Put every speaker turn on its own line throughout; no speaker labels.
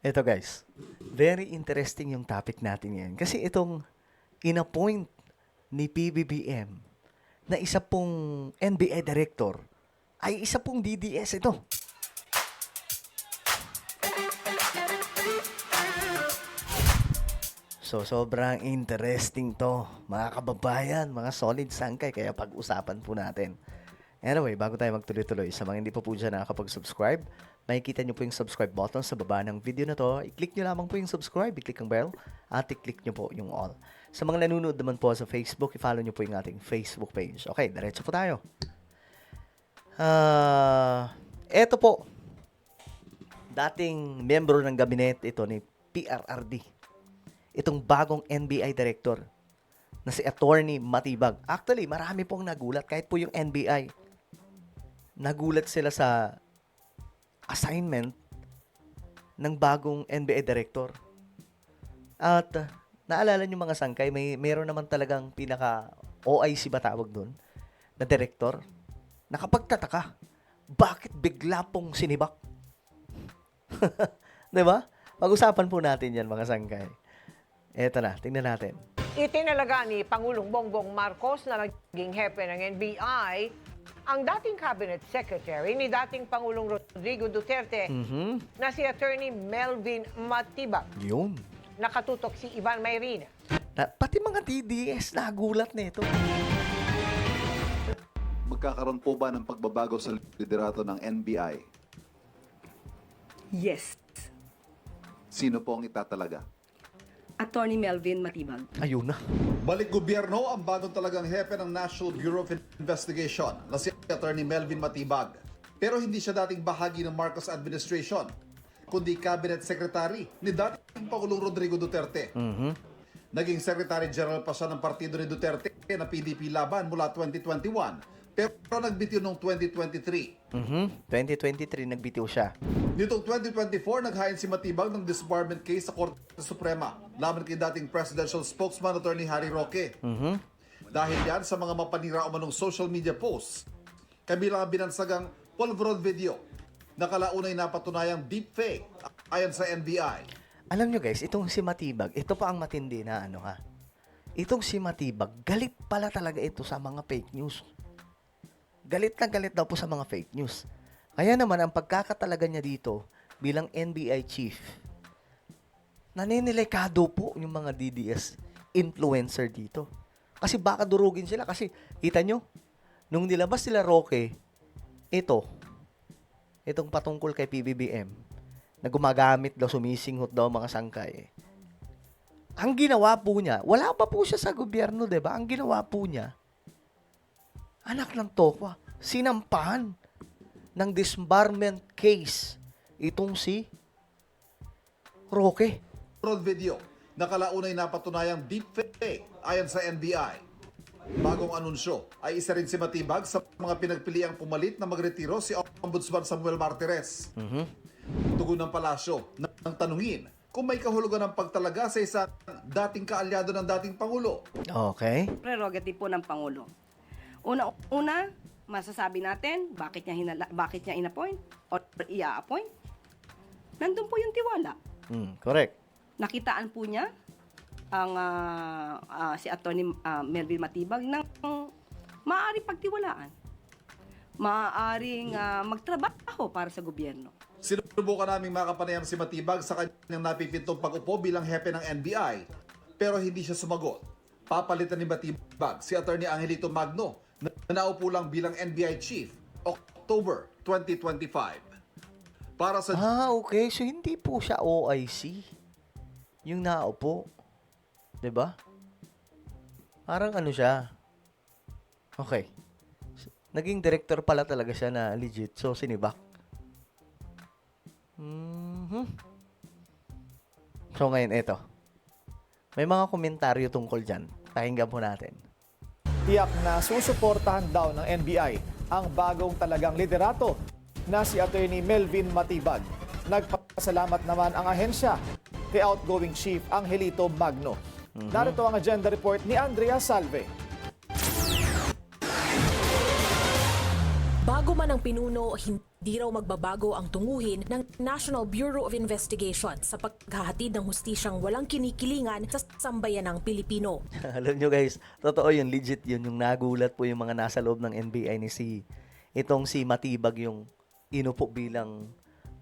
Eto guys, very interesting yung topic natin ngayon. Kasi itong inappoint ni PBBM na isa pong NBA director ay isa pong DDS ito. So, sobrang interesting to, mga kababayan, mga solid sangkay, kaya pag-usapan po natin. Anyway, bago tayo magtuloy-tuloy, sa mga hindi pa po dyan nakakapag-subscribe, makikita nyo po yung subscribe button sa baba ng video na to. I-click nyo lamang po yung subscribe, i-click ang bell, at i-click nyo po yung all. Sa mga nanonood naman po sa Facebook, i-follow nyo po yung ating Facebook page. Okay, diretso po tayo. Eto po, dating membro ng gabinet ito ni PRRD. Itong bagong NBI director na si Attorney Matibag. Actually, marami pong nagulat. Kahit po yung NBI, nagulat sila sa assignment ng bagong NBI director. At naalala nyo mga sangkay, meron naman talagang pinaka OIC ba tawag doon na director. Nakapagtataka, bakit bigla pong sinibak? Diba? Pag-usapan po natin yan mga sangkay. Eto na, tingnan natin.
Itinalaga ni Pangulong Bongbong Marcos na naging hepe ng NBI ang dating cabinet secretary ni dating Pangulong Rodrigo Duterte na si Attorney Melvin Matibag.
Yun.
Nakatutok si Ivan Mayrina.
Pati mga DDS nagulat na ito.
Magkakaroon po ba ng pagbabago sa liderato ng NBI?
Yes.
Sino po ang itatalaga?
Attorney Melvin Matibag.
Ayun na.
Balik gobyerno ang bagong talagang hepe ng National Bureau of Investigation na si Attorney Melvin Matibag. Pero hindi siya dating bahagi ng Marcos administration, kundi cabinet secretary ni dating Pangulong Rodrigo Duterte. Naging Secretary General pa siya ng partido ni Duterte na PDP Laban mula 2021, pero nagbitiw noong 2023.
2023 nagbitiw siya.
Nitong 2024, naghain si Matibag ng disbarment case sa Korte Suprema laban kay dating presidential spokesman Attorney Harry Roque. Dahil yan sa mga mapanira umanong social media posts, kabilang ang binansagang pulveron video na kalaunay napatunayang deepfake ayon sa NBI.
Alam nyo guys, itong si Matibag, ito pa ang matindi na ano ha. Itong si Matibag, galit pala talaga ito sa mga fake news. Galit na galit daw po sa mga fake news. Kaya naman, ang pagkakatalaga niya dito bilang NBI chief, naninilikado po yung mga DDS influencer dito. Kasi baka durugin sila. Kasi, kita nyo, nung nilabas sila Roque, itong patungkol kay PBBM, na gumagamit daw, sumisinghot daw mga sangkay. Ang ginawa po niya, wala pa po siya sa gobyerno, diba? Ang ginawa po niya, anak ng tokwa, sinampahan ng disbarment case itong si Roque.
Video na kalaunay napatunayang deepfake ayon sa NBI. Bagong anunsyo ay isa rin si Matibag sa mga pinagpiliang pumalit na magretiro si Ombudsman Samuel Martires. Tugon ng palasyo nang tanungin kung may kahulugan ng pagtalaga sa isang dating kaalyado ng dating Pangulo.
Okay.
Prerogative po ng Pangulo. Una, masasabi natin bakit niya in-appoint or i-appoint. Nandun po yung tiwala.
Correct.
Nakitaan po niya ang si Attorney Melvin Matibag ng maaaring pagtiwalaan. Maaaring magtrabaho para sa gobyerno.
Sinubukan naming makapanayam si Matibag sa kanyang napipintong pag-upo bilang hepe ng NBI, pero hindi siya sumagot. Papalitan ni Matibag si Attorney Angelito Magno na naupo lang bilang NBI chief October 2025. Para sa
Okay. So, hindi po siya OIC. Yung naupo. 'Di ba? Parang ano siya. Okay. Naging director pala talaga siya na legit. So, sinibak. So, ngayon, eto. May mga komentaryo tungkol dyan. Pakinggan po natin.
Tiyak na susuportahan daw ng NBI ang bagong talagang liderato na si Attorney Melvin Matibag. Nagpasalamat naman ang ahensya kay outgoing Chief Angelito Magno. Narito ang agenda report ni Andrea Salve.
Bago man ang pinuno, hindi raw magbabago ang tunguhin ng National Bureau of Investigation sa paghahatid ng hustisyang walang kinikilingan sa sambayanang Pilipino.
Alam nyo guys, totoo yun, legit yun. Yung nagulat po yung mga nasa loob ng NBI ni itong si Matibag yung inupo bilang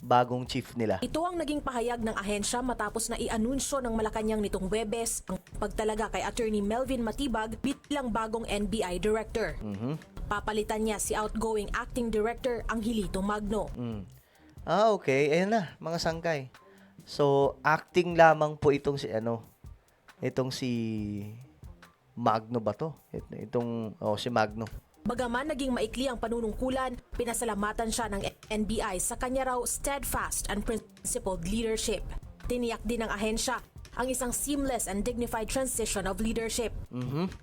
bagong chief nila.
Ito ang naging pahayag ng ahensya matapos na i-anunsyo ng Malacanang nitong Huwebes ang pagtalaga kay Attorney Melvin Matibag bilang bagong NBI Director. Papalitan niya si outgoing Acting Director Angelito Magno.
Okay. Ayan na, mga sangkay. So, acting lamang po itong si Magno ba to? Si Magno.
Bagaman naging maikli ang panunungkulan, pinasalamatan siya ng NBI sa kanya raw steadfast and principled leadership. Tiniyak din ng ahensya ang isang seamless and dignified transition of leadership.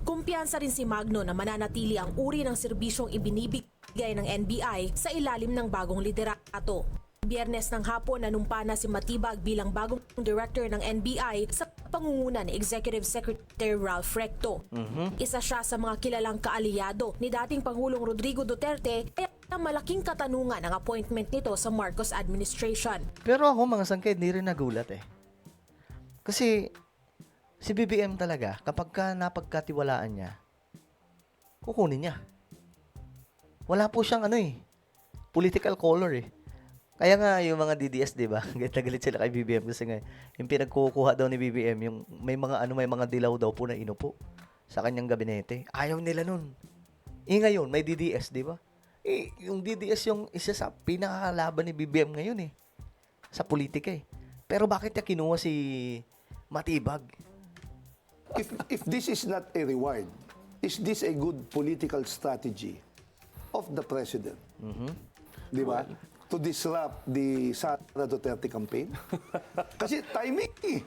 Kumpiyansa rin si Magno na mananatili ang uri ng serbisyong ibinibigay ng NBI sa ilalim ng bagong liderato. Biyernes ng hapon nanumpa na si Matibag bilang bagong director ng NBI sa pangunguna ni Executive Secretary Ralph Recto. Isa siya sa mga kilalang kaalyado ni dating Pangulong Rodrigo Duterte, kaya malaking katanungan ang appointment nito sa Marcos administration.
Pero ako, mga sangkay, hindi rin nagulat eh. Kasi si BBM talaga, kapag napagkatiwalaan niya, kukunin niya. Wala po siyang political color eh. Kaya nga yung mga DDS, 'di ba? Galit sila kay BBM kasi nga yung pinagkukuha daw ni BBM, yung may mga dilaw daw po na inupo sa kanyang gabinete. Ayaw nila nun. Ngayon may DDS, 'di ba? Yung DDS yung isa sa pinakakalaban ni BBM ngayon eh. Sa politika eh. Pero bakit niya kinuha si Matibag?
If this is not a reward, is this a good political strategy of the president? Di ba? To disrupt the Sara Duterte campaign? Kasi timing eh.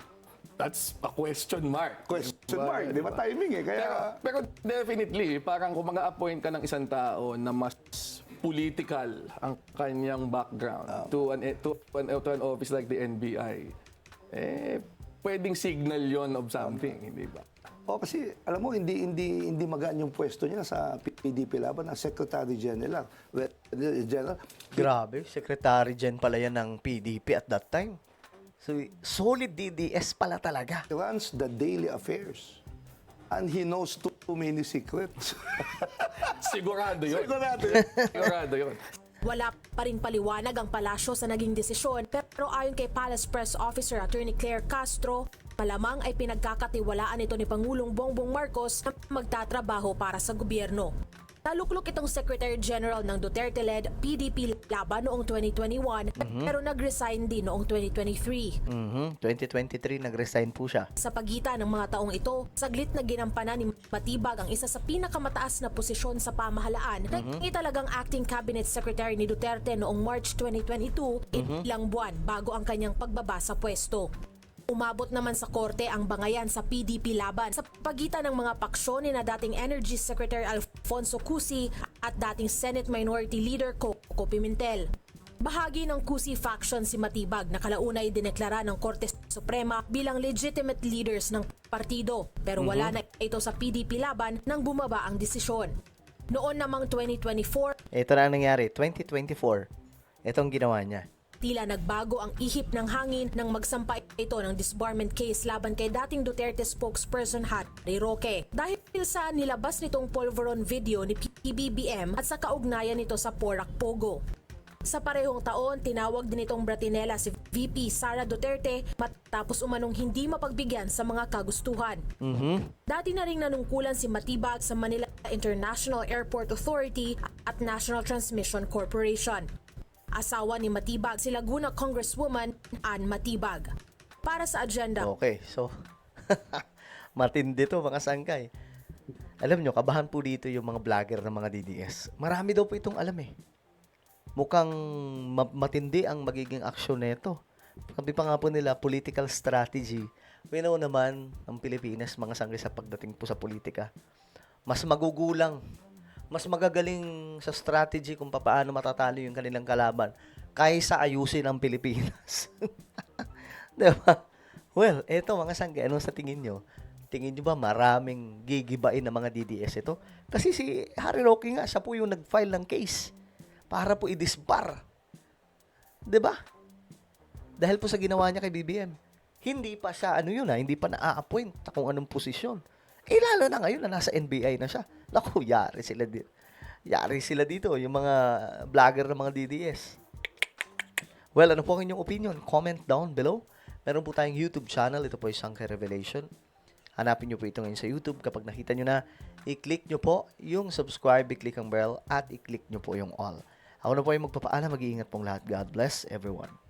That's a question mark.
Question mark, di ba? Timing eh. Kaya,
Pero definitely, parang kung mga-appoint ka ng isang tao na mas political ang kanyang background to an office like the NBI, pwedeng signal yon of something, hindi ba?
kasi alam mo, hindi magaan yung pwesto niya sa PDP laban na Secretary General.
Grabe, Secretary Gen pala yan ng PDP at that time. So, solid DDS pala talaga.
He runs the daily affairs. And he knows too many secrets.
Sigurado yun. Sigurado yun.
Wala pa rin paliwanag ang palasyo sa naging desisyon, pero ayon kay Palace Press Officer Attorney Claire Castro, malamang ay pinagkakatiwalaan ito ni Pangulong Bongbong Marcos na magtatrabaho para sa gobyerno. Naluklok itong Secretary General ng Duterte-led PDP laban noong 2021 pero nag-resign din noong 2023.
2023 nag-resign po siya.
Sa pagitan ng mga taong ito, saglit na ginampanan ni Matibag ang isa sa pinakamataas na posisyon sa pamahalaan na talagang acting cabinet secretary ni Duterte noong March 2022, ilang buwan bago ang kanyang pagbaba sa pwesto. Umabot naman sa korte ang bangayan sa PDP laban sa pagitan ng mga paksyon ni na dating Energy Secretary Alfonso Cusi at dating Senate Minority Leader Coco Pimentel. Bahagi ng Cusi faction si Matibag na kalaunay dineklara ng Korte Suprema bilang legitimate leaders ng partido, pero wala na ito sa PDP laban nang bumaba ang desisyon. Noon namang 2024,
Ito na ang nangyari, 2024. Itong ginawa niya.
tila nagbago ang ihip ng hangin nang magsampa ito ng disbarment case laban kay dating Duterte spokesperson Harry Roque. Dahil sa nilabas nitong polvoron video ni PBBM at sa kaugnayan nito sa Porac Pogo. Sa parehong taon, tinawag din itong Bratinela si VP Sara Duterte matapos umanong hindi mapagbigyan sa mga kagustuhan. Dati na ring nanungkulan si Matibag sa Manila International Airport Authority at National Transmission Corporation. Asawa ni Matibag si Laguna Congresswoman Ann Matibag. Para sa agenda.
Okay, so matindi to mga sangkay. Alam nyo, kabahan po dito yung mga vlogger ng mga DDS. Marami daw po itong alam eh. Mukhang matindi ang magiging aksyon nito. Sabi pa nga po nila, political strategy. We know naman, ang Pilipinas, mga sangkay sa pagdating po sa politika. Mas magugulang, mas magagaling sa strategy kung paano matatalo yung kanilang kalaban kaysa ayusin ang Pilipinas. Diba? Well, eto mga sangkay, ano sa tingin nyo? Tingin nyo ba maraming gigibain ng mga DDS ito? Kasi si Harry Roque nga, siya po yung nag-file ng case. para po i-disbar. 'Di ba? Dahil po sa ginawa niya kay BBM. Hindi pa siya, hindi pa na-appoint kung anong posisyon. Lalo na ngayon na nasa NBI na siya. Naku, yari sila dito. Yari sila dito, yung mga vlogger ng mga DDS. Well, ano po ang inyong opinion? Comment down below. Meron po tayong YouTube channel. Ito po yung Sangkay Revelation. Hanapin nyo po ito ngayon sa YouTube. Kapag nakita nyo na, i-click nyo po yung subscribe, i-click ang bell, at i-click nyo po yung all. Ako na po yung magpapaalam. Mag-iingat pong lahat. God bless everyone.